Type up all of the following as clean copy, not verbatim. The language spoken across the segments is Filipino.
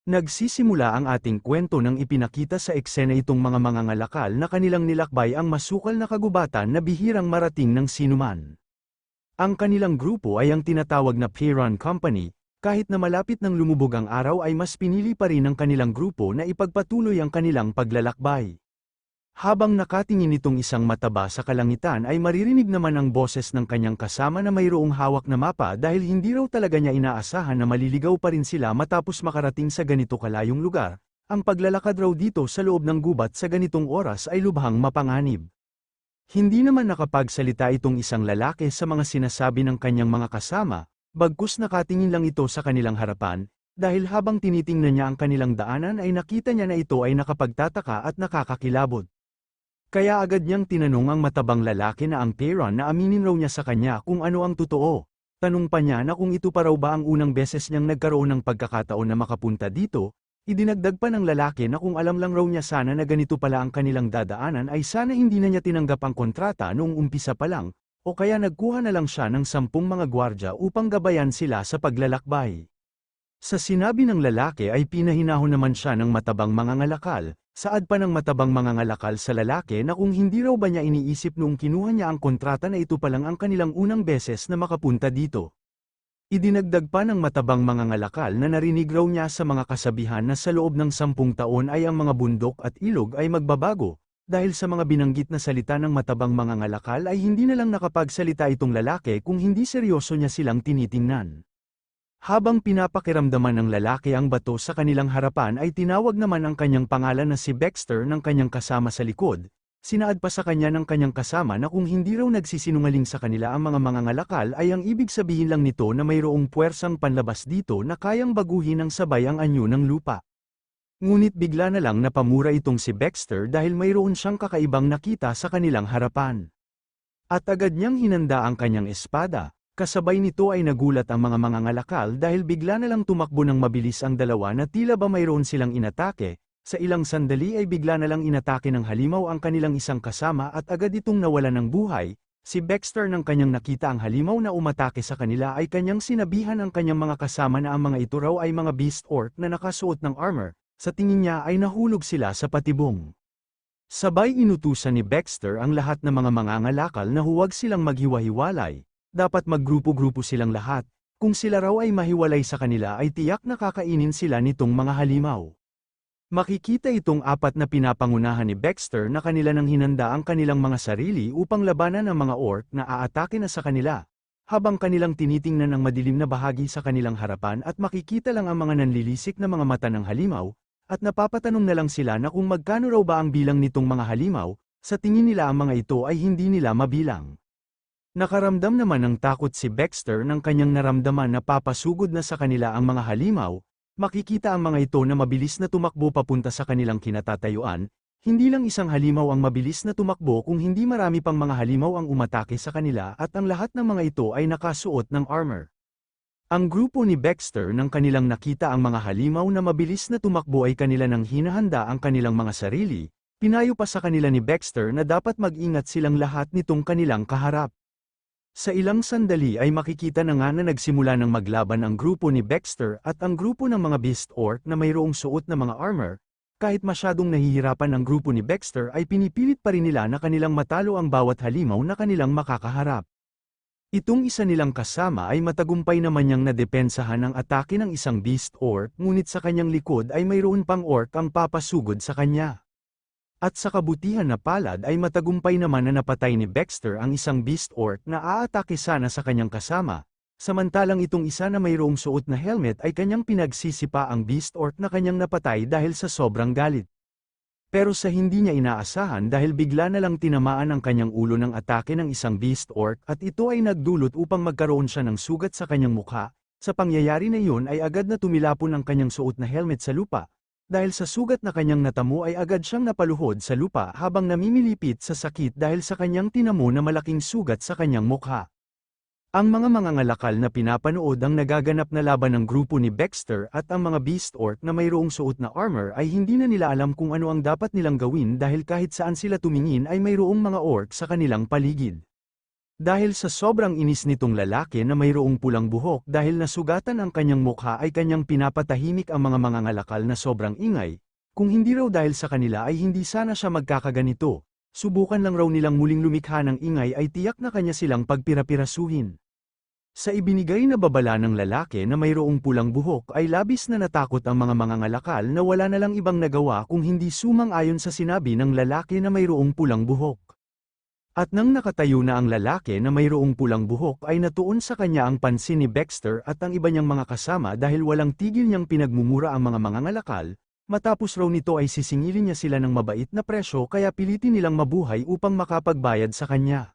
Nagsisimula ang ating kwento nang ipinakita sa eksena itong mga mangangalakal na kanilang nilakbay ang masukal na kagubatan na bihirang marating ng sinuman. Ang kanilang grupo ay ang tinatawag na Peyron Company, kahit na malapit nang lumubog ang araw ay mas pinili pa rin ng kanilang grupo na ipagpatuloy ang kanilang paglalakbay. Habang nakatingin itong isang mataba sa kalangitan ay maririnig naman ang boses ng kanyang kasama na mayroong hawak na mapa dahil hindi raw talaga niya inaasahan na maliligaw pa rin sila matapos makarating sa ganito kalayong lugar. Ang paglalakad raw dito sa loob ng gubat sa ganitong oras ay lubhang mapanganib. Hindi naman nakapagsalita itong isang lalaki sa mga sinasabi ng kanyang mga kasama, bagkus nakatingin lang ito sa kanilang harapan, dahil habang tinitingnan niya ang kanilang daanan ay nakita niya na ito ay nakapagtataka at nakakakilabot. Kaya agad niyang tinanong ang matabang lalaki na ang Peyron na aminin raw niya sa kanya kung ano ang totoo. Tanong pa niya na kung ito pa raw ba ang unang beses niyang nagkaroon ng pagkakataon na makapunta dito, idinagdag pa ng lalaki na kung alam lang raw niya sana na ganito pala ang kanilang dadaanan ay sana hindi na niya tinanggap ang kontrata noong umpisa pa lang, o kaya nagkuha na lang siya ng 10 mga gwardya upang gabayan sila sa paglalakbay. Sa sinabi ng lalaki ay pinahinahon naman siya ng matabang mangangalakal. Saad pa ng matabang mangangalakal sa lalaki na kung hindi raw ba niya iniisip noong kinuha niya ang kontrata na ito pa lang ang kanilang unang beses na makapunta dito. Idinagdag pa ng matabang mangangalakal na narinig raw niya sa mga kasabihan na sa loob ng 10 taon ay ang mga bundok at ilog ay magbabago, dahil sa mga binanggit na salita ng matabang mangangalakal ay hindi na lang nakapagsalita itong lalaki kung hindi seryoso niya silang tinitingnan. Habang pinapakiramdaman ng lalaki ang bato sa kanilang harapan ay tinawag naman ang kanyang pangalan na si Baxter ng kanyang kasama sa likod. Sinaad pa sa kanya ng kanyang kasama na kung hindi raw nagsisinungaling sa kanila ang mga mangangalakal ay ang ibig sabihin lang nito na mayroong puwersang panlabas dito na kayang baguhin ng sabay ang anyo ng lupa. Ngunit bigla na lang napamura itong si Baxter dahil mayroon siyang kakaibang nakita sa kanilang harapan. At agad niyang hinanda ang kanyang espada. Kasabay nito ay nagulat ang mga mangangalakal dahil bigla na lang tumakbo ng mabilis ang dalawa na tila ba mayroon silang inatake. Sa ilang sandali ay bigla na lang inatake ng halimaw ang kanilang isang kasama at agad itong nawalan ng buhay. Si Baxter nang kanyang nakita ang halimaw na umatake sa kanila ay kanyang sinabihan ang kanyang mga kasama na ang mga ito raw ay mga beast orc na nakasuot ng armor. Sa tingin niya ay nahulog sila sa patibong. Sabay inutusan ni Baxter ang lahat ng mga mangangalakal na huwag silang maghiwa-hiwalay. Dapat maggrupo-grupo silang lahat, kung sila raw ay mahiwalay sa kanila ay tiyak na kakainin sila nitong mga halimaw. Makikita itong apat na pinapangunahan ni Baxter na kanila nang hinanda ang kanilang mga sarili upang labanan ang mga orc na aatake na sa kanila, habang kanilang tinitingnan ang madilim na bahagi sa kanilang harapan at makikita lang ang mga nanlilisik na mga mata ng halimaw, at napapatanong na lang sila na kung magkano raw ba ang bilang nitong mga halimaw, sa tingin nila ang mga ito ay hindi nila mabilang. Nakaramdam naman ng takot si Baxter nang kanyang naramdaman na papasugod na sa kanila ang mga halimaw. Makikita ang mga ito na mabilis na tumakbo papunta sa kanilang kinatatayuan. Hindi lang isang halimaw ang mabilis na tumakbo kung hindi marami pang mga halimaw ang umatake sa kanila at ang lahat ng mga ito ay nakasuot ng armor. Ang grupo ni Baxter nang kanilang nakita ang mga halimaw na mabilis na tumakbo ay kanila nang hinahanda ang kanilang mga sarili. Pinayo pa sa kanila ni Baxter na dapat mag-ingat silang lahat nitong kanilang kaharap. Sa ilang sandali ay makikita na nga na nagsimula ng maglaban ang grupo ni Baxter at ang grupo ng mga beast orc na mayroong suot na mga armor. Kahit masyadong nahihirapan ang grupo ni Baxter ay pinipilit pa rin nila na kanilang matalo ang bawat halimaw na kanilang makakaharap. Itong isa nilang kasama ay matagumpay naman niyang nadepensahan ang atake ng isang beast orc ngunit sa kanyang likod ay mayroon pang orc ang papasugod sa kanya. At sa kabutihan na palad ay matagumpay naman na napatay ni Baxter ang isang beast orc na aatake sana sa kanyang kasama, samantalang itong isa na mayroong suot na helmet ay kanyang pinagsisipa ang beast orc na kanyang napatay dahil sa sobrang galit. Pero sa hindi niya inaasahan dahil bigla na lang tinamaan ang kanyang ulo ng atake ng isang beast orc at ito ay nagdulot upang magkaroon siya ng sugat sa kanyang mukha. Sa pangyayari na iyon ay agad na tumilapon ang kanyang suot na helmet sa lupa. Dahil sa sugat na kanyang natamo ay agad siyang napaluhod sa lupa habang namimilipit sa sakit dahil sa kanyang tinamo na malaking sugat sa kanyang mukha. Ang mga mangangalakal na pinapanood ang nagaganap na laban ng grupo ni Baxter at ang mga beast orc na mayroong suot na armor ay hindi na nila alam kung ano ang dapat nilang gawin dahil kahit saan sila tumingin ay mayroong mga orc sa kanilang paligid. Dahil sa sobrang inis nitong lalaki na mayroong pulang buhok dahil nasugatan ang kanyang mukha ay kanyang pinapatahimik ang mga mangangalakal na sobrang ingay, kung hindi raw dahil sa kanila ay hindi sana siya magkakaganito, subukan lang raw nilang muling lumikha ng ingay ay tiyak na kanya silang pagpirapirasuhin. Sa ibinigay na babala ng lalaki na mayroong pulang buhok ay labis na natakot ang mga mangangalakal na wala na lang ibang nagawa kung hindi sumang-ayon sa sinabi ng lalaki na mayroong pulang buhok. At nang nakatayo na ang lalaki na mayroong pulang buhok ay natuon sa kanya ang pansin ni Baxter at ang iba niyang mga kasama dahil walang tigil niyang pinagmumura ang mga mangangalakal, matapos raw nito ay sisingilin niya sila ng mabait na presyo kaya pilitin nilang mabuhay upang makapagbayad sa kanya.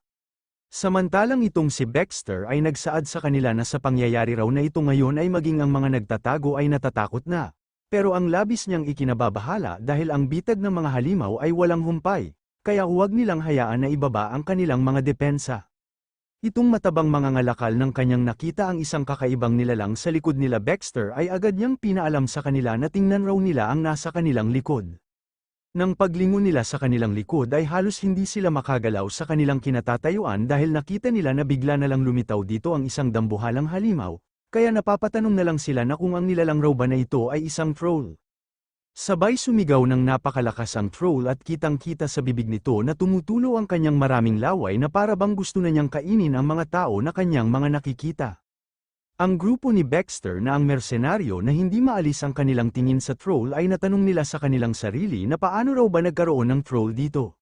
Samantalang itong si Baxter ay nagsaad sa kanila na sa pangyayari raw na ito ngayon ay maging ang mga nagtatago ay natatakot na. Pero ang labis niyang ikinababahala dahil ang bitag ng mga halimaw ay walang humpay. Kaya huwag nilang hayaan na ibaba ang kanilang mga depensa. Itong matabang mangangalakal ng kanyang nakita ang isang kakaibang nilalang sa likod nila Baxter ay agad niyang pinaalam sa kanila na tingnan raw nila ang nasa kanilang likod. Nang paglingon nila sa kanilang likod ay halos hindi sila makagalaw sa kanilang kinatatayuan dahil nakita nila na bigla na lang lumitaw dito ang isang dambuhalang halimaw, kaya napapatanong na lang sila na kung ang nilalang raw ba na ito ay isang troll. Sabay sumigaw ng napakalakas ang troll at kitang-kita sa bibig nito na tumutulo ang kanyang maraming laway na para bang gusto na niyang kainin ang mga tao na kanyang mga nakikita. Ang grupo ni Baxter na ang mersenaryo na hindi maalis ang kanilang tingin sa troll ay natanong nila sa kanilang sarili na paano raw ba nagkaroon ng troll dito.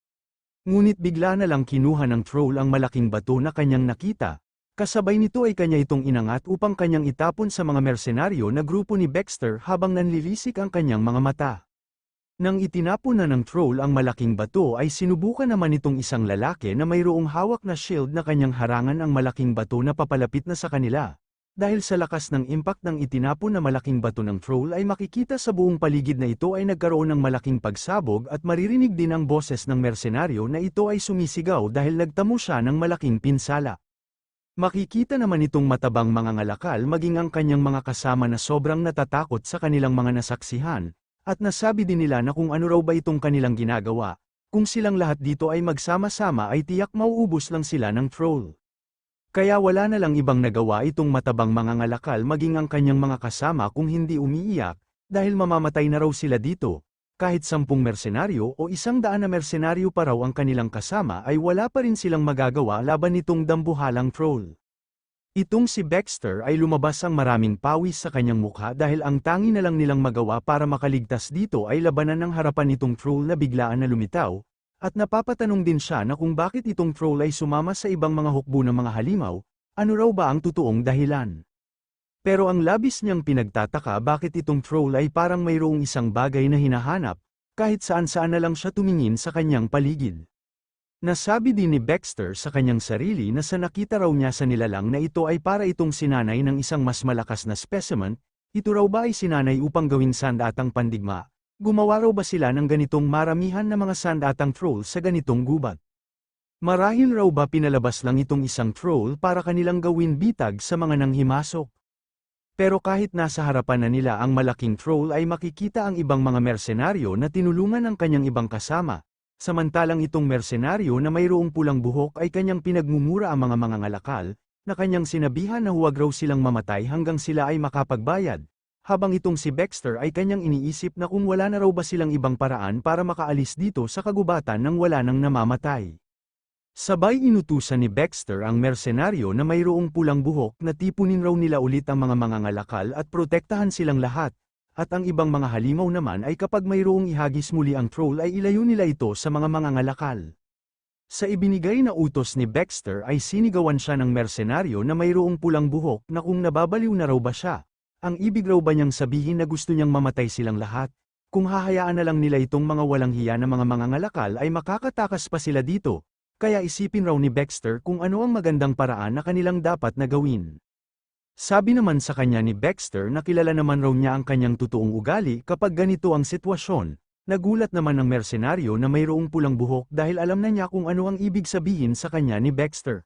Ngunit bigla na lang kinuha ng troll ang malaking bato na kanyang nakita. Kasabay nito ay kanya itong inangat upang kanyang itapon sa mga mersenaryo na grupo ni Baxter habang nanlilisik ang kanyang mga mata. Nang itinapon na ng troll ang malaking bato ay sinubukan naman itong isang lalaki na mayroong hawak na shield na kanyang harangan ang malaking bato na papalapit na sa kanila. Dahil sa lakas ng impact ng itinapon na malaking bato ng troll ay makikita sa buong paligid na ito ay nagkaroon ng malaking pagsabog at maririnig din ang boses ng mersenaryo na ito ay sumisigaw dahil nagtamo siya ng malaking pinsala. Makikita naman itong matabang mangangalakal maging ang kanyang mga kasama na sobrang natatakot sa kanilang mga nasaksihan, at nasabi din nila na kung ano raw ba itong kanilang ginagawa, kung silang lahat dito ay magsama-sama ay tiyak mauubos lang sila ng troll. Kaya wala na lang ibang nagawa itong matabang mangangalakal maging ang kanyang mga kasama kung hindi umiiyak, dahil mamamatay na raw sila dito. Kahit 10 mersenaryo o 100 na mersenaryo pa raw ang kanilang kasama ay wala pa rin silang magagawa laban nitong dambuhalang troll. Itong si Baxter ay lumabas ang maraming pawis sa kanyang mukha dahil ang tangi na lang nilang magawa para makaligtas dito ay labanan ng harapan nitong troll na biglaan na lumitaw, at napapatanong din siya na kung bakit itong troll ay sumama sa ibang mga hukbo ng mga halimaw, ano raw ba ang totoong dahilan. Pero ang labis niyang pinagtataka bakit itong troll ay parang mayroong isang bagay na hinahanap, kahit saan-saan na lang siya tumingin sa kanyang paligid. Nasabi din ni Baxter sa kanyang sarili na sa nakita raw niya sa nilalang na ito ay para itong sinanay ng isang mas malakas na specimen, ito raw ba ay sinanay upang gawing sandatang pandigma? Gumawa raw ba sila ng ganitong maramihan na mga sandatang troll sa ganitong gubat? Marahil raw ba pinalabas lang itong isang troll para kanilang gawin bitag sa mga nanghimasok? Pero kahit nasa harapan na nila ang malaking troll ay makikita ang ibang mga mersenaryo na tinulungan ang kanyang ibang kasama, samantalang itong mersenaryo na mayroong pulang buhok ay kanyang pinagmumura ang mga mangangalakal, na kanyang sinabihan na huwag raw silang mamatay hanggang sila ay makapagbayad, habang itong si Baxter ay kanyang iniisip na kung wala na raw ba silang ibang paraan para makaalis dito sa kagubatan nang wala nang namamatay. Sabay inutusan ni Baxter ang mersenaryo na mayroong pulang buhok na tipunin raw nila ulit ang mga mangangalakal at protektahan silang lahat, at ang ibang mga halimaw naman ay kapag mayroong ihagis muli ang troll ay ilayo nila ito sa mga mangangalakal. Sa ibinigay na utos ni Baxter ay sinigawan siya ng mersenaryo na mayroong pulang buhok na kung nababaliw na raw ba siya, ang ibig raw ba niyang sabihin na gusto niyang mamatay silang lahat, kung hahayaan na lang nila itong mga walang hiya na mga mangangalakal ay makakatakas pa sila dito. Kaya isipin raw ni Baxter kung ano ang magandang paraan na kanilang dapat na gawin. Sabi naman sa kanya ni Baxter na kilala naman raw niya ang kanyang totoong ugali kapag ganito ang sitwasyon. Nagulat naman ng mersenaryo na mayroong pulang buhok dahil alam na niya kung ano ang ibig sabihin sa kanya ni Baxter.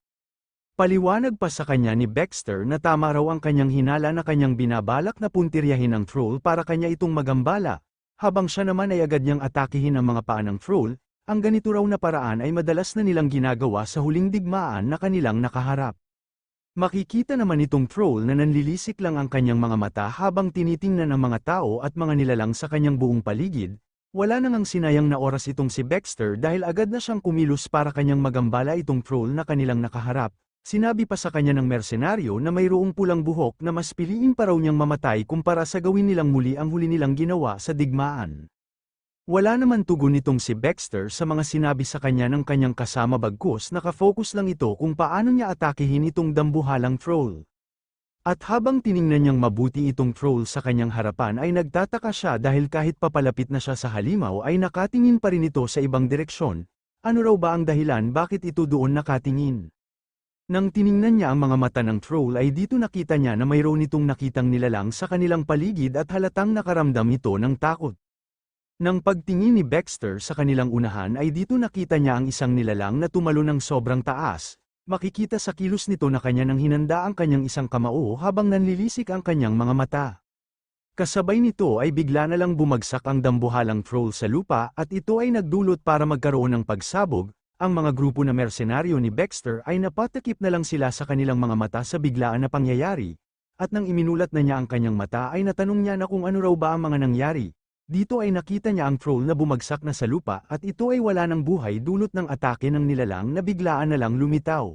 Paliwanag pa sa kanya ni Baxter na tama raw ang kanyang hinala na kanyang binabalak na puntiryahin ang troll para kanya itong magambala, habang siya naman ay agad niyang atakihin ang mga paa ng troll, Ang ganito raw na paraan ay madalas na nilang ginagawa sa huling digmaan na kanilang nakaharap. Makikita naman itong troll na nanlilisik lang ang kanyang mga mata habang tinitingnan ang mga tao at mga nilalang sa kanyang buong paligid. Wala nang ang sinayang na oras itong si Baxter dahil agad na siyang kumilos para kanyang magambala itong troll na kanilang nakaharap. Sinabi pa sa kanya ng mersenaryo na mayroong pulang buhok na mas piliin pa raw niyang mamatay kumpara sa gawin nilang muli ang huli nilang ginawa sa digmaan. Wala naman tugon nitong si Baxter sa mga sinabi sa kanya ng kanyang kasama bagkus nakafocus lang ito kung paano niya atakehin itong dambuhalang troll. At habang tiningnan niyang mabuti itong troll sa kanyang harapan ay nagtataka siya dahil kahit papalapit na siya sa halimaw ay nakatingin pa rin ito sa ibang direksyon. Ano raw ba ang dahilan bakit ito doon nakatingin? Nang tiningnan niya ang mga mata ng troll ay dito nakita niya na mayroon itong nakitang nilalang sa kanilang paligid at halatang nakaramdam ito ng takot. Nang pagtingin ni Baxter sa kanilang unahan ay dito nakita niya ang isang nilalang na tumalo ng sobrang taas. Makikita sa kilos nito na kanya nang hinanda ang kanyang isang kamao habang nanlilisik ang kanyang mga mata. Kasabay nito ay bigla na lang bumagsak ang dambuhalang troll sa lupa at ito ay nagdulot para magkaroon ng pagsabog. Ang mga grupo na mersenaryo ni Baxter ay napatakip na lang sila sa kanilang mga mata sa biglaan na pangyayari, at nang iminulat na niya ang kanyang mata ay natanong niya na kung ano raw ba ang mga nangyari. Dito ay nakita niya ang troll na bumagsak na sa lupa at ito ay wala ng buhay dulot ng atake ng nilalang na biglaan na lang lumitaw.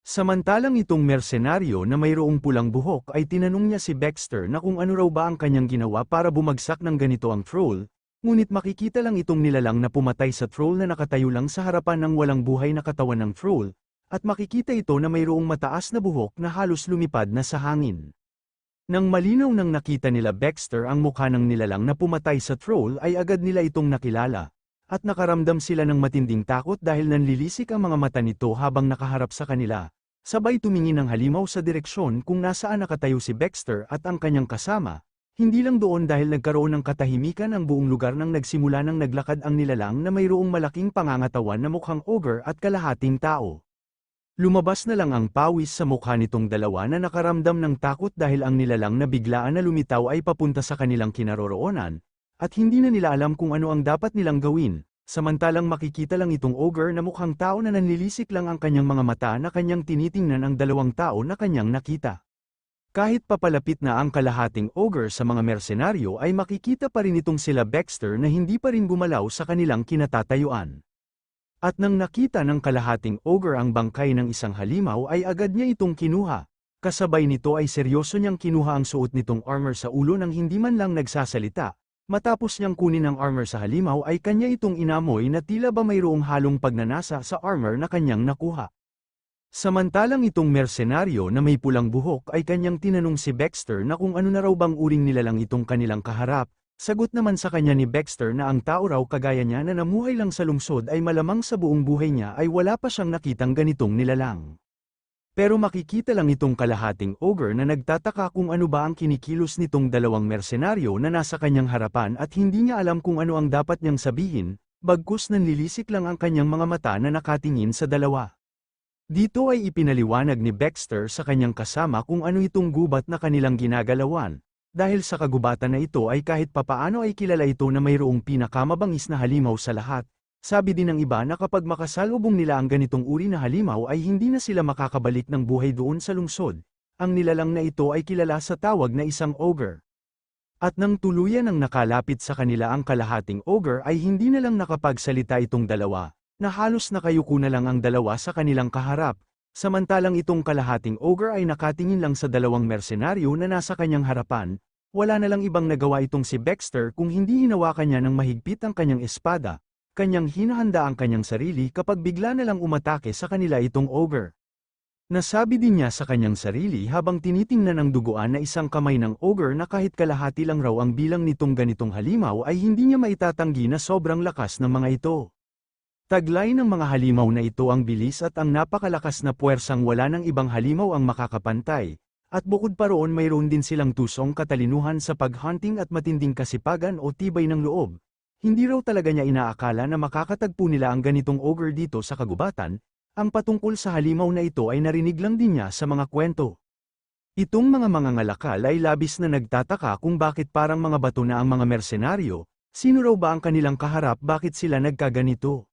Samantalang itong mersenaryo na mayroong pulang buhok ay tinanong niya si Baxter na kung ano raw ba ang kanyang ginawa para bumagsak ng ganito ang troll. Ngunit makikita lang itong nilalang na pumatay sa troll na nakatayo lang sa harapan ng walang buhay na katawan ng troll, at makikita ito na mayroong mataas na buhok na halos lumipad na sa hangin. Nang malinaw nang nakita nila Baxter ang mukha ng nilalang na pumatay sa troll ay agad nila itong nakilala, at nakaramdam sila ng matinding takot dahil nanlilisik ang mga mata nito habang nakaharap sa kanila. Sabay tumingin ng halimaw sa direksyon kung nasaan nakatayo si Baxter at ang kanyang kasama. Hindi lang doon dahil nagkaroon ng katahimikan ang buong lugar nang nagsimula ng naglakad ang nilalang na mayroong malaking pangangatawan na mukhang ogre at kalahating tao. Lumabas na lang ang pawis sa mukha nitong dalawa na nakaramdam ng takot dahil ang nilalang na biglaan na lumitaw ay papunta sa kanilang kinaroroonan, at hindi na nila alam kung ano ang dapat nilang gawin, samantalang makikita lang itong ogre na mukhang tao na nanlilisik lang ang kanyang mga mata na kanyang tinitingnan ang dalawang tao na kanyang nakita. Kahit papalapit na ang kalahating ogre sa mga mersenaryo ay makikita pa rin itong sila Baxter na hindi pa rin gumalaw sa kanilang kinatatayuan. At nang nakita ng kalahating ogre ang bangkay ng isang halimaw ay agad niya itong kinuha. Kasabay nito ay seryoso niyang kinuha ang suot nitong armor sa ulo nang hindi man lang nagsasalita. Matapos niyang kunin ang armor sa halimaw ay kanya itong inamoy na tila ba mayroong halong pagnanasa sa armor na kanyang nakuha. Samantalang itong mersenaryo na may pulang buhok ay kanyang tinanong si Baxter na kung ano na raw bang uring nilalang itong kanilang kaharap. Sagot naman sa kanya ni Baxter na ang tao raw kagaya niya na namuhay lang sa lungsod ay malamang sa buong buhay niya ay wala pa siyang nakitang ganitong nilalang. Pero makikita lang itong kalahating ogre na nagtataka kung ano ba ang kinikilos nitong dalawang mersenaryo na nasa kanyang harapan at hindi niya alam kung ano ang dapat niyang sabihin, bagkus nanlilisik lang ang kanyang mga mata na nakatingin sa dalawa. Dito ay ipinaliwanag ni Baxter sa kanyang kasama kung ano itong gubat na kanilang ginagalawan, dahil sa kagubatan na ito ay kahit papaano ay kilala ito na mayroong pinakamabangis na halimaw sa lahat. Sabi din ng iba na kapag makasalubong nila ang ganitong uri na halimaw ay hindi na sila makakabalik ng buhay doon sa lungsod. Ang nilalang na ito ay kilala sa tawag na isang ogre. At nang tuluyan ang nakalapit sa kanila ang kalahating ogre ay hindi na lang nakapagsalita itong dalawa, na halos nakayuko na lang ang dalawa sa kanilang kaharap, samantalang itong kalahating ogre ay nakatingin lang sa dalawang mersenaryo na nasa kanyang harapan. Wala na lang ibang nagawa itong si Baxter kung hindi hinawakan niya ng mahigpit ang kanyang espada, kanyang hinahanda ang kanyang sarili kapag bigla na lang umatake sa kanila itong ogre. Nasabi din niya sa kanyang sarili habang tinitingnan ang duguan na isang kamay ng ogre na kahit kalahati lang raw ang bilang nitong ganitong halimaw ay hindi niya maitatanggi na sobrang lakas ng mga ito. Taglay ng mga halimaw na ito ang bilis at ang napakalakas na puwersang wala ng ibang halimaw ang makakapantay, at bukod pa roon mayroon din silang tusong katalinuhan sa paghunting at matinding kasipagan o tibay ng loob. Hindi raw talaga niya inaakala na makakatagpo nila ang ganitong ogre dito sa kagubatan. Ang patungkol sa halimaw na ito ay narinig lang din niya sa mga kwento. Itong mga mangangalakal ay labis na nagtataka kung bakit parang mga bato na ang mga mersenaryo. Sino raw ba ang kanilang kaharap, bakit sila nagkaganito?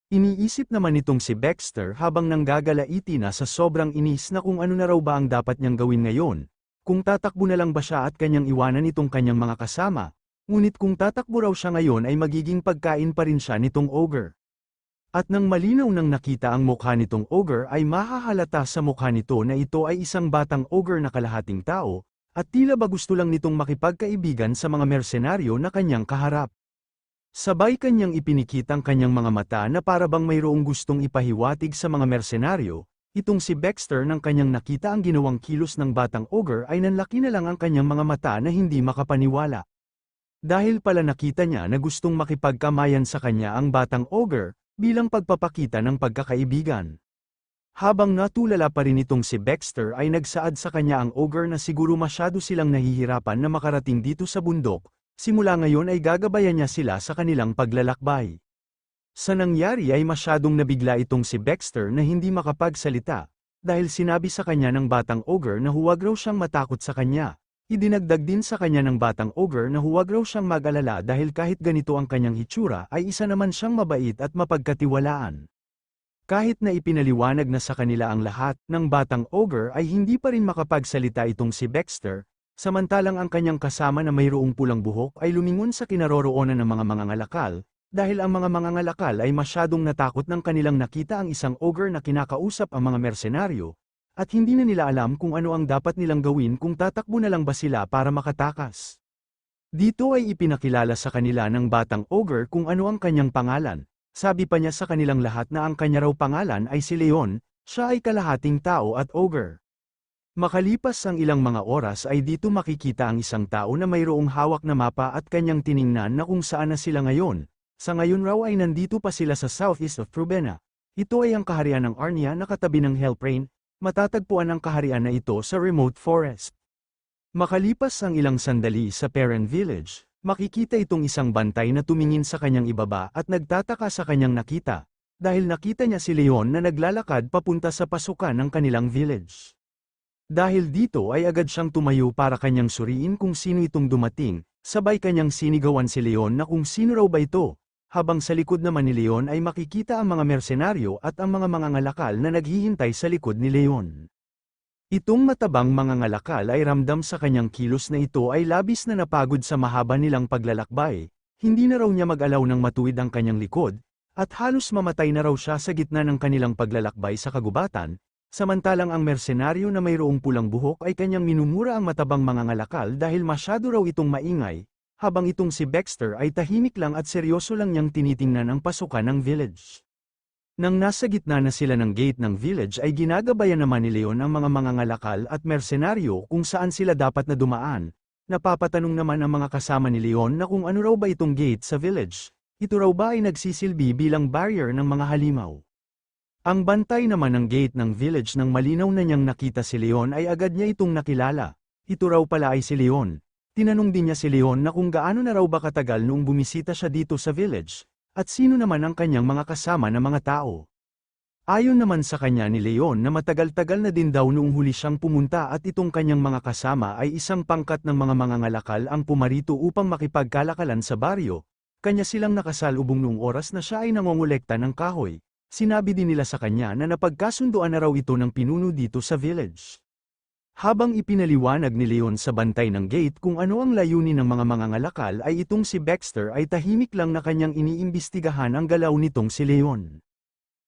Iniisip naman nitong si Baxter habang nanggagalaiti na sa sobrang inis na kung ano na raw ba ang dapat niyang gawin ngayon. Kung tatakbo na lang ba siya at kanyang iwanan itong kanyang mga kasama, ngunit kung tatakbo raw siya ngayon ay magiging pagkain pa rin siya nitong ogre. At nang malinaw nang nakita ang mukha nitong ogre ay mahahalata sa mukha nito na ito ay isang batang ogre na kalahating tao, at tila ba gusto lang nitong makipagkaibigan sa mga mersenaryo na kanyang kaharap. Sabay kanyang ipinikit ang kanyang mga mata na para bang mayroong gustong ipahiwatig sa mga mersenaryo. Itong si Baxter nang kanyang nakita ang ginawang kilos ng batang ogre ay nanlaki na lang ang kanyang mga mata na hindi makapaniwala. Dahil pala nakita niya na gustong makipagkamayan sa kanya ang batang ogre, bilang pagpapakita ng pagkakaibigan. Habang natulala pa rin itong si Baxter ay nagsaad sa kanya ang ogre na siguro masyado silang nahihirapan na makarating dito sa bundok. Simula ngayon ay gagabayan niya sila sa kanilang paglalakbay. Sa nangyari ay masyadong nabigla itong si Baxter na hindi makapagsalita, dahil sinabi sa kanya ng batang ogre na huwag raw siyang matakot sa kanya. Idinagdag din sa kanya ng batang ogre na huwag raw siyang mag-alala dahil kahit ganito ang kanyang hitsura ay isa naman siyang mabait at mapagkatiwalaan. Kahit na ipinaliwanag na sa kanila ang lahat ng batang ogre ay hindi pa rin makapagsalita itong si Baxter. Samantalang ang kanyang kasama na mayroong pulang buhok ay lumingon sa kinaroroonan ng mga mangangalakal, dahil ang mga mangangalakal ay masyadong natakot nang kanilang nakita ang isang ogre na kinakausap ang mga mersenaryo, at hindi na nila alam kung ano ang dapat nilang gawin kung tatakbo na lang ba sila para makatakas. Dito ay ipinakilala sa kanila ng batang ogre kung ano ang kanyang pangalan. Sabi pa niya sa kanilang lahat na ang kanya raw pangalan ay si Leon, siya ay kalahating tao at ogre. Makalipas ang ilang mga oras ay dito makikita ang isang tao na mayroong hawak na mapa at kanyang tiningnan na kung saan na sila ngayon. Sa ngayon raw ay nandito pa sila sa southeast of Trubena. Ito ay ang kaharian ng Arnia na katabi ng Hellprane, matatagpuan ang kaharian na ito sa remote forest. Makalipas ang ilang sandali sa Perrin Village, makikita itong isang bantay na tumingin sa kanyang ibaba at nagtataka sa kanyang nakita, dahil nakita niya si Leon na naglalakad papunta sa pasukan ng kanilang village. Dahil dito ay agad siyang tumayo para kanyang suriin kung sino itong dumating, sabay kanyang sinigawan si Leon na kung sino raw ba ito, habang sa likod naman ni Leon ay makikita ang mga mersenaryo at ang mga mangangalakal na naghihintay sa likod ni Leon. Itong matabang mangangalakal ay ramdam sa kanyang kilos na ito ay labis na napagod sa mahaba nilang paglalakbay, hindi na raw niya mag-alaw ng matuwid ang kanyang likod, at halos mamatay na raw siya sa gitna ng kanilang paglalakbay sa kagubatan. Samantalang ang mersenaryo na mayroong pulang buhok ay kanyang minumura ang matabang mangangalakal dahil masyado raw itong maingay, habang itong si Baxter ay tahimik lang at seryoso lang niyang tinitingnan ang pasukan ng village. Nang nasa gitna na sila ng gate ng village ay ginagabayan naman ni Leon ang mga mangangalakal at mersenaryo kung saan sila dapat na dumaan. Napapatanong naman ang mga kasama ni Leon na kung ano raw ba itong gate sa village. Ito raw ba ay nagsisilbi bilang barrier ng mga halimaw. Ang bantay naman ng gate ng village nang malinaw na niyang nakita si Leon ay agad niya itong nakilala. Ito raw pala ay si Leon. Tinanong din niya si Leon na kung gaano na raw ba katagal noong bumisita siya dito sa village, at sino naman ang kanyang mga kasama na mga tao. Ayon naman sa kanya ni Leon na matagal-tagal na din daw noong huli siyang pumunta at itong kanyang mga kasama ay isang pangkat ng mga mangangalakal ang pumarito upang makipagkalakalan sa baryo. Kanya silang nakasalubong noong oras na siya ay nangongolekta ng kahoy. Sinabi din nila sa kanya na napagkasunduan na raw ito ng pinuno dito sa village. Habang ipinaliwanag ni Leon sa bantay ng gate kung ano ang layunin ng mga mangangalakal ay itong si Baxter ay tahimik lang na kanyang iniimbestigahan ang galaw nitong si Leon.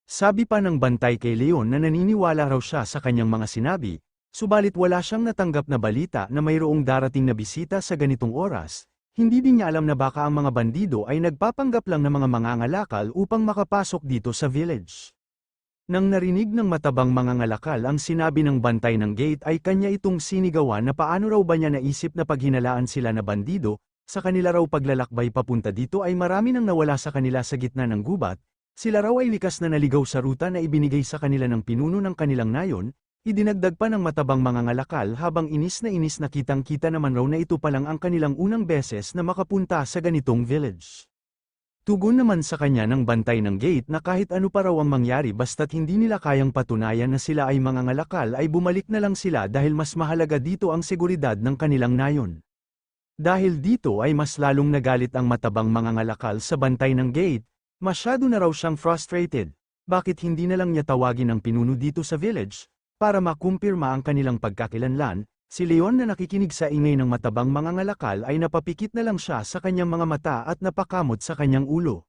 Sabi pa ng bantay kay Leon na naniniwala raw siya sa kanyang mga sinabi, subalit wala siyang natanggap na balita na mayroong darating na bisita sa ganitong oras. Hindi din niya alam na baka ang mga bandido ay nagpapanggap lang ng mga mangangalakal upang makapasok dito sa village. Nang narinig ng matabang mangangalakal ang sinabi ng bantay ng gate ay kanya itong sinigawan na paano raw ba niya naisip na paghinalaan sila na bandido, sa kanila raw paglalakbay papunta dito ay marami nang nawala sa kanila sa gitna ng gubat, sila raw ay likas na naligaw sa ruta na ibinigay sa kanila ng pinuno ng kanilang nayon. Idinagdag pa ng matabang mangangalakal habang inis na kitang-kita naman raw na ito pa lang ang kanilang unang beses na makapunta sa ganitong village. Tugon naman sa kanya ng bantay ng gate na kahit ano pa raw ang mangyari basta't hindi nila kayang patunayan na sila ay mangangalakal ay bumalik na lang sila dahil mas mahalaga dito ang seguridad ng kanilang nayon. Dahil dito ay mas lalong nagalit ang matabang mangangalakal sa bantay ng gate, masyado na raw siyang frustrated. Bakit hindi na lang niya tawagin ang pinuno dito sa village? Para makumpirma ang kanilang pagkakilanlan, si Leon na nakikinig sa ingay ng matabang mangangalakal ay napapikit na lang siya sa kanyang mga mata at napakamot sa kanyang ulo.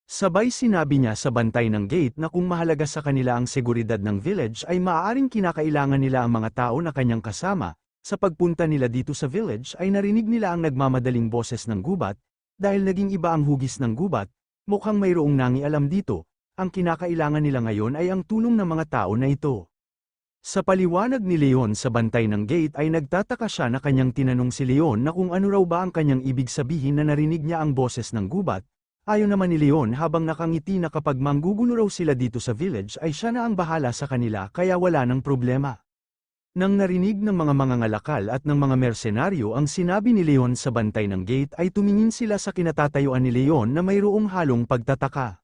Sabay sinabi niya sa bantay ng gate na kung mahalaga sa kanila ang seguridad ng village ay maaaring kinakailangan nila ang mga tao na kanyang kasama. Sa pagpunta nila dito sa village ay narinig nila ang nagmamadaling boses ng gubat, dahil naging iba ang hugis ng gubat, mukhang mayroong nangialam dito, ang kinakailangan nila ngayon ay ang tulong ng mga tao na ito. Sa paliwanag ni Leon sa bantay ng gate ay nagtataka siya na kanyang tinanong si Leon na kung ano raw ba ang kanyang ibig sabihin na narinig niya ang boses ng gubat. Ayon naman ni Leon habang nakangiti na kapag manggugulo raw sila dito sa village ay siya na ang bahala sa kanila kaya wala ng problema. Nang narinig ng mga mangangalakal at ng mga mersenaryo ang sinabi ni Leon sa bantay ng gate ay tumingin sila sa kinatatayuan ni Leon na mayroong halong pagtataka.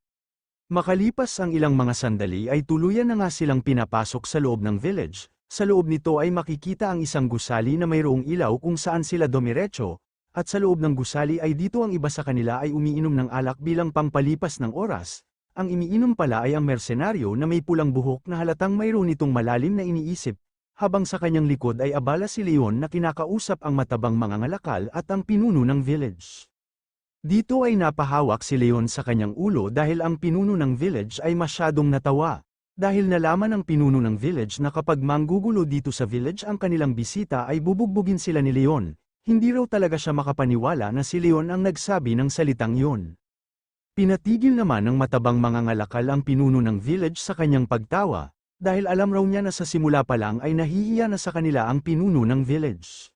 Makalipas ang ilang mga sandali ay tuluyan na nga silang pinapasok sa loob ng village. Sa loob nito ay makikita ang isang gusali na mayroong ilaw kung saan sila dumiretso, at sa loob ng gusali ay dito ang iba sa kanila ay umiinom ng alak bilang pangpalipas ng oras. Ang iniinom pala ay ang mersenaryo na may pulang buhok na halatang mayroon itong malalim na iniisip. Habang sa kanyang likod ay abala si Leon na kinakausap ang matabang mangangalakal at ang pinuno ng village. Dito ay napahawak si Leon sa kanyang ulo dahil ang pinuno ng village ay masyadong natawa. Dahil nalaman ng pinuno ng village na kapag manggugulo dito sa village ang kanilang bisita ay bubugbugin sila ni Leon, hindi raw talaga siya makapaniwala na si Leon ang nagsabi ng salitang iyon. Pinatigil naman ng matabang mangangalakal ang pinuno ng village sa kanyang pagtawa. Dahil alam raw niya na sa simula pa lang ay nahihiya na sa kanila ang pinuno ng village.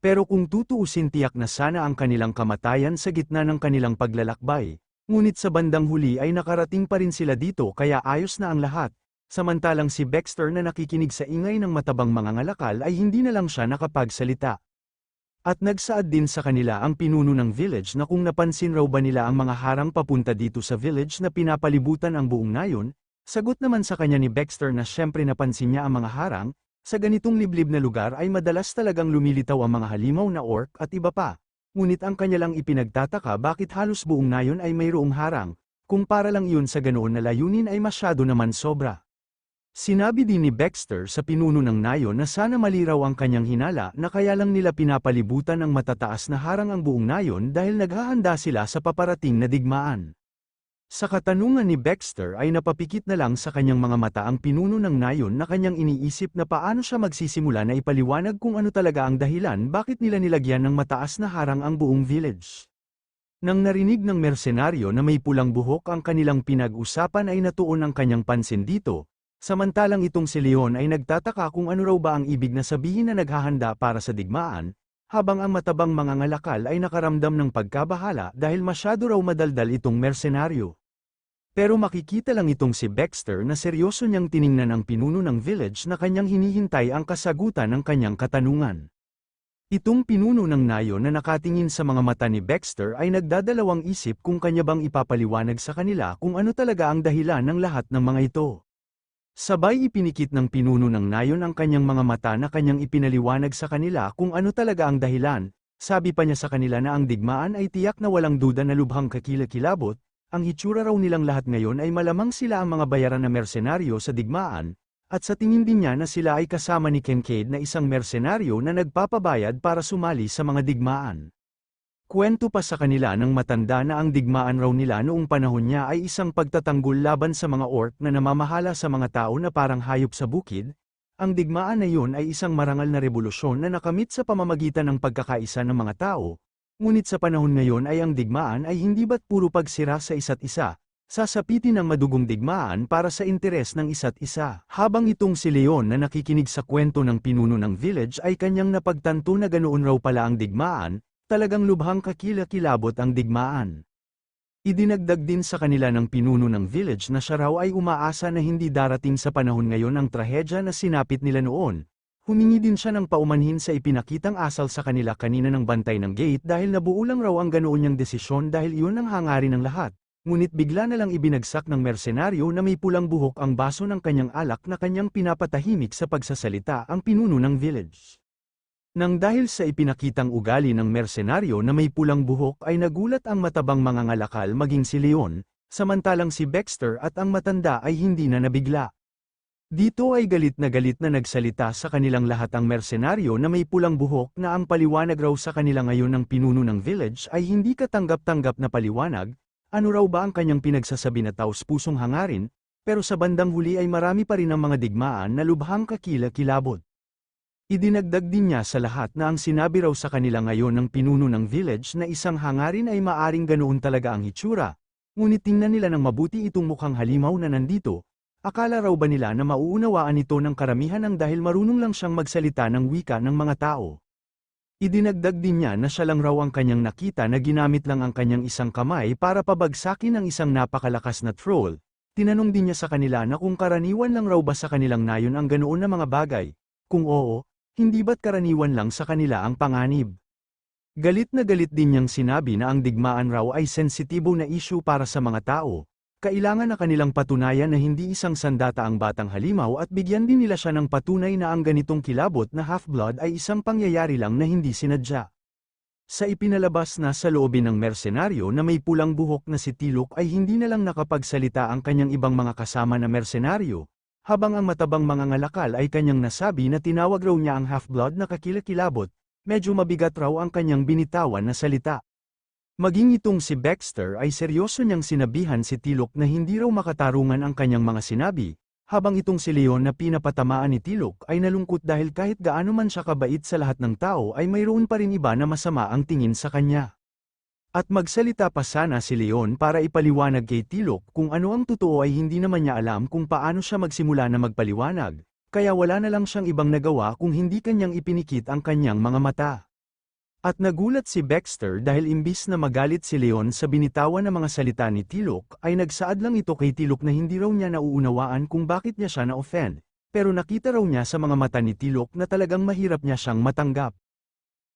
Pero kung tutuusin tiyak na sana ang kanilang kamatayan sa gitna ng kanilang paglalakbay, ngunit sa bandang huli ay nakarating pa rin sila dito kaya ayos na ang lahat, samantalang si Baxter na nakikinig sa ingay ng matabang mangangalakal ay hindi na lang siya nakapagsalita. At nagsaad din sa kanila ang pinuno ng village na kung napansin raw ba nila ang mga harang papunta dito sa village na pinapalibutan ang buong nayon. Sagot naman sa kanya ni Baxter na syempre napansin niya ang mga harang, sa ganitong liblib na lugar ay madalas talagang lumilitaw ang mga halimaw na orc at iba pa. Ngunit ang kanya lang ipinagtataka bakit halos buong nayon ay mayroong harang, kung para lang iyon sa ganoon na layunin ay masyado naman sobra. Sinabi din ni Baxter sa pinuno ng nayon na sana maliraw ang kanyang hinala na kaya lang nila pinapalibutan ng matataas na harang ang buong nayon dahil naghahanda sila sa paparating na digmaan. Sa katanungan ni Baxter ay napapikit na lang sa kanyang mga mata ang pinuno ng nayon na kanyang iniisip na paano siya magsisimula na ipaliwanag kung ano talaga ang dahilan bakit nila nilagyan ng mataas na harang ang buong village. Nang narinig ng mersenaryo na may pulang buhok ang kanilang pinag-usapan ay natuon ang kanyang pansin dito, samantalang itong si Leon ay nagtataka kung ano raw ba ang ibig na sabihin na naghahanda para sa digmaan, habang ang matabang mangangalakal ay nakaramdam ng pagkabahala dahil masyado raw madaldal itong mersenaryo. Pero makikita lang itong si Baxter na seryoso niyang tiningnan ang pinuno ng village na kanyang hinihintay ang kasagutan ng kanyang katanungan. Itong pinuno ng nayon na nakatingin sa mga mata ni Baxter ay nagdadalawang isip kung kanya bang ipapaliwanag sa kanila kung ano talaga ang dahilan ng lahat ng mga ito. Sabay ipinikit ng pinuno ng nayon ang kanyang mga mata na kanyang ipinaliwanag sa kanila kung ano talaga ang dahilan. Sabi pa niya sa kanila na ang digmaan ay tiyak na walang duda na lubhang kakilakilabot, ang hitsura raw nilang lahat ngayon ay malamang sila ang mga bayaran na mersenaryo sa digmaan, at sa tingin din niya na sila ay kasama ni Kincaid na isang mersenaryo na nagpapabayad para sumali sa mga digmaan. Kwento pa sa kanila ng matanda na ang digmaan raw nila noong panahon niya ay isang pagtatanggol laban sa mga orc na namamahala sa mga tao na parang hayop sa bukid. Ang digmaan na iyon ay isang marangal na revolusyon na nakamit sa pamamagitan ng pagkakaisa ng mga tao. Ngunit sa panahon ngayon ay ang digmaan ay hindi ba't puro pagsira sa isa't isa, sasapitin ng madugong digmaan para sa interes ng isa't isa. Habang itong si Leon na nakikinig sa kwento ng pinuno ng village ay kanyang napagtanto na ganoon raw pala ang digmaan, talagang lubhang kakilakilabot ang digmaan. Idinagdag din sa kanila ng pinuno ng village na siya raw ay umaasa na hindi darating sa panahon ngayon ang trahedya na sinapit nila noon. Humingi din siya ng paumanhin sa ipinakitang asal sa kanila kanina ng bantay ng gate dahil nabuo lang raw ang ganoon niyang desisyon dahil iyon ang hangarin ng lahat. Ngunit bigla na lang ibinagsak ng mersenaryo na may pulang buhok ang baso ng kanyang alak na kanyang pinapatahimik sa pagsasalita ang pinuno ng village. Nang dahil sa ipinakitang ugali ng mersenaryo na may pulang buhok ay nagulat ang matabang mga ngalakal maging si Leon, samantalang si Baxter at ang matanda ay hindi na nabigla. Dito ay galit na nagsalita sa kanilang lahat ang mersenaryo na may pulang buhok na ang paliwanag raw sa kanila ngayon ng pinuno ng village ay hindi katanggap-tanggap na paliwanag, ano raw ba ang kanyang pinagsasabi na taos-pusong hangarin, pero sa bandang huli ay marami pa rin ang mga digmaan na lubhang kakila-kilabot. Idinagdag din niya sa lahat na ang sinabi raw sa kanila ngayon ng pinuno ng village na isang hangarin ay maaring ganoon talaga ang hitsura, ngunit tingnan nila ng mabuti itong mukhang halimaw na nandito. Akala raw ba nila na mauunawaan ito ng karamihan ang dahil marunong lang siyang magsalita ng wika ng mga tao. Idinagdag din niya na siya lang raw ang kanyang nakita na ginamit lang ang kanyang isang kamay para pabagsakin ang isang napakalakas na troll. Tinanong din niya sa kanila na kung karaniwan lang raw ba sa kanilang nayon ang ganoon na mga bagay. Kung oo, hindi ba't karaniwan lang sa kanila ang panganib? Galit na galit din niyang sinabi na ang digmaan raw ay sensitibo na issue para sa mga tao. Kailangan na kanilang patunayan na hindi isang sandata ang batang halimaw at bigyan din nila siya ng patunay na ang ganitong kilabot na half-blood ay isang pangyayari lang na hindi sinadya. Sa ipinalabas na sa loobin ng mersenaryo na may pulang buhok na si Tilok ay hindi na lang nakapagsalita ang kanyang ibang mga kasama na mersenaryo, habang ang matabang mga ngalakal ay kanyang nasabi na tinawag raw niya ang half-blood na kakilakilabot, medyo mabigat raw ang kanyang binitawan na salita. Maging itong si Baxter ay seryoso niyang sinabihan si Tilok na hindi raw makatarungan ang kanyang mga sinabi, habang itong si Leon na pinapatamaan ni Tilok ay nalungkot dahil kahit gaano man siya kabait sa lahat ng tao ay mayroon pa rin iba na masama ang tingin sa kanya. At magsalita pa sana si Leon para ipaliwanag kay Tilok kung ano ang totoo ay hindi naman niya alam kung paano siya magsimula na magpaliwanag, kaya wala na lang siyang ibang nagawa kung hindi kanyang ipinikit ang kanyang mga mata. At nagulat si Baxter dahil imbis na magalit si Leon sa binitawan na mga salita ni Tilok ay nagsaad lang ito kay Tilok na hindi raw niya nauunawaan kung bakit niya siya na-offend, pero nakita raw niya sa mga mata ni Tilok na talagang mahirap niya siyang matanggap.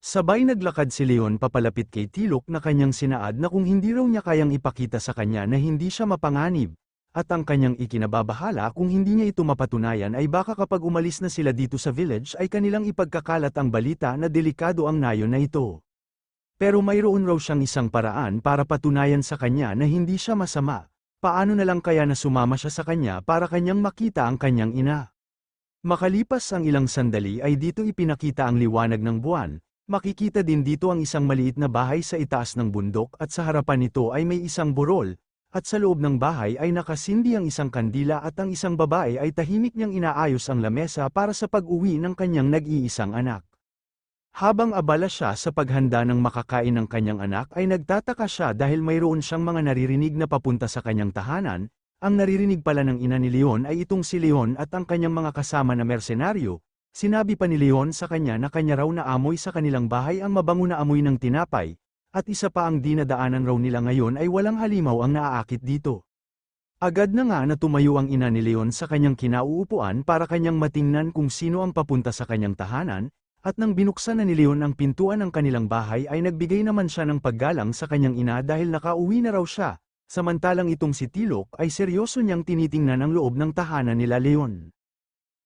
Sabay naglakad si Leon papalapit kay Tilok na kanyang sinaad na kung hindi raw niya kayang ipakita sa kanya na hindi siya mapanganib, at ang kanyang ikinababahala kung hindi niya ito mapatunayan ay baka kapag umalis na sila dito sa village ay kanilang ipagkakalat ang balita na delikado ang nayon na ito. Pero mayroon raw siyang isang paraan para patunayan sa kanya na hindi siya masama, paano na lang kaya na sumama siya sa kanya para kanyang makita ang kanyang ina. Makalipas ang ilang sandali ay dito ipinakita ang liwanag ng buwan, makikita din dito ang isang maliit na bahay sa itaas ng bundok at sa harapan nito ay may isang burol, at sa loob ng bahay ay nakasindi ang isang kandila at ang isang babae ay tahimik niyang inaayos ang lamesa para sa pag-uwi ng kanyang nag-iisang anak. Habang abala siya sa paghanda ng makakain ng kanyang anak ay nagtataka siya dahil mayroon siyang mga naririnig na papunta sa kanyang tahanan, ang naririnig pala ng ina ni Leon ay itong si Leon at ang kanyang mga kasama na mersenaryo. Sinabi pa ni Leon sa kanya na kanya raw na amoy sa kanilang bahay ang mabango na amoy ng tinapay, at isa pa ang dinadaanan raw nila ngayon ay walang halimaw ang naaakit dito. Agad na nga na tumayo ang ina ni Leon sa kanyang kinauupuan para kanyang matingnan kung sino ang papunta sa kanyang tahanan, at nang binuksan na ni Leon ang pintuan ng kanilang bahay ay nagbigay naman siya ng paggalang sa kanyang ina dahil nakauwi na raw siya, samantalang itong si Tilok ay seryoso niyang tinitingnan ang loob ng tahanan nila Leon.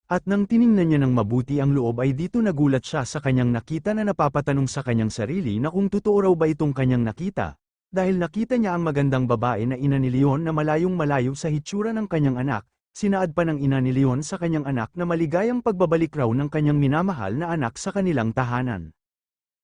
At nang tiningnan niya ng mabuti ang loob ay dito nagulat siya sa kanyang nakita na napapatanong sa kanyang sarili na kung totoo raw ba itong kanyang nakita, dahil nakita niya ang magandang babae na ina ni Leon na malayong malayo sa hitsura ng kanyang anak, sinaad pa ng ina ni Leon sa kanyang anak na maligayang pagbabalik raw ng kanyang minamahal na anak sa kanilang tahanan.